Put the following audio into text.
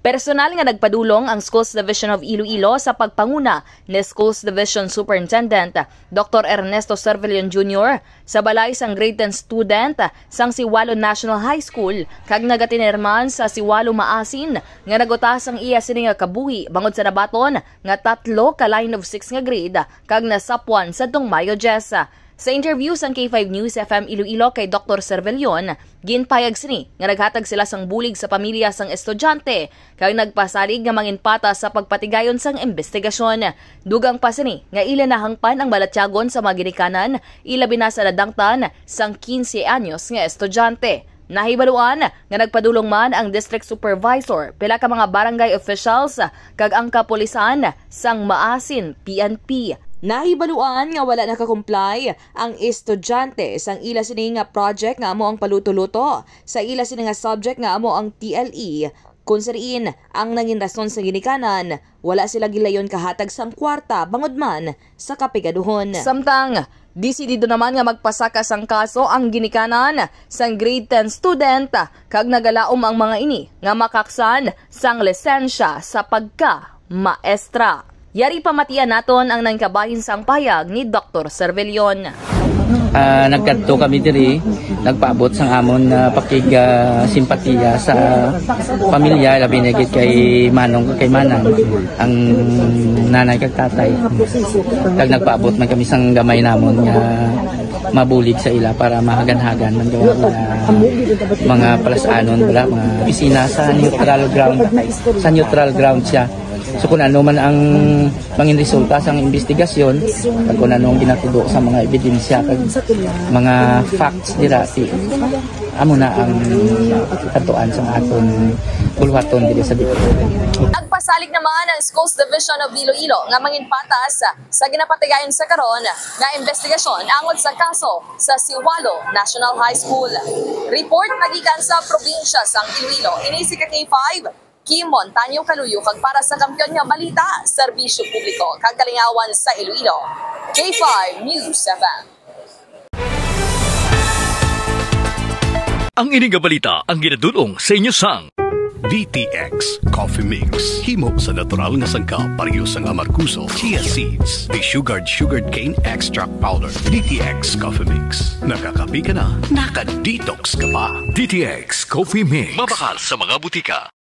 Personal nga nagpadulong ang Schools Division of Iloilo sa pagpanguna ni Schools Division Superintendent Dr. Ernesto Cervellon Jr. sa balay sang grade 10 student sang Siwalo National High School kag nagatinirman sa Siwalo Maasin nga nagutas ang iya sini nga kabuhi bangod sa nabaton nga 3 ka line of 6 nga grade kag nasapwan sa dong Mayo Jessa. Sa interview sa K5 News FM Iloilo kay Dr. Cervellon, ginpayag sini nga naghatag sila sang bulig sa pamilya sang estudyante kag nagpasalig nga manginpata sa pagpatigayon sang investigasyon. Dugang pa sini nga ila nahangpan ang balatyagon sa mga ginikanan, ilabi na sa nadangtan sang 15 anyos nga estudyante. Nahibaluan nga nagpadulong man ang district supervisor, pila ka mga barangay officials kag ang kapulisan sang Maasin PNP. Nahibaluan nga wala nakakomply ang estudyante sang ila sini nga project nga amo ang paluto-luto sa ila sini nga subject nga amo ang TLE. Kung sariin ang nangin rason sa ginikanan, wala sila gilayon kahatag sang kwarta bangod man sa kapigaduhon. Samtang disidido naman nga magpasaka sang kaso ang ginikanan sang grade 10 student kag nagalaom ang mga ini nga makaksan sang lisensya sa pagka-maestra. Yari pamatian naton ang nangkabahin sang payag ni Dr. Cervellon. Nagkadto kami diri, nagpaabot sang amon pakig simpatiya sa pamilya, labi na gid kay Manong kay Manang ang nanay kag tatay. Kag nagpaabot man kami sang gamay namon nga mabulig sa ila para mahagan-hagan man gawa mga palasanon wala mga opisina sa neutral ground siya. So kung ano man ang mangin resulta sa investigasyon, kag kung ano ang ginatudo sa mga ebidensya kag mga facts dirati, amo na ang katuan sa aton bulwaton diri sa dito. Nagpasalig naman ang Schools Division of Iloilo nga manginpatas sa ginapatigayon sa karon nga investigasyon angod sa kaso sa Siwalo National High School. Report nagikan sa probinsya sang Iloilo. Ini si K5 Kim Montaño Caluyo kag para sa kampiyon nga balita, serbisyo publiko kag kalingawan sa Iloilo. K5 News FM. Ang ining balita ang ginadulong sa inyo sang DTX Coffee Mix. Himo sa natural nga sangkap pareho sang amarkuso, chia seeds, sugared cane extract powder. DTX Coffee Mix. Nakakapi ka na, naka-detox ka pa. DTX Coffee Mix. Mabakal sa mga butika.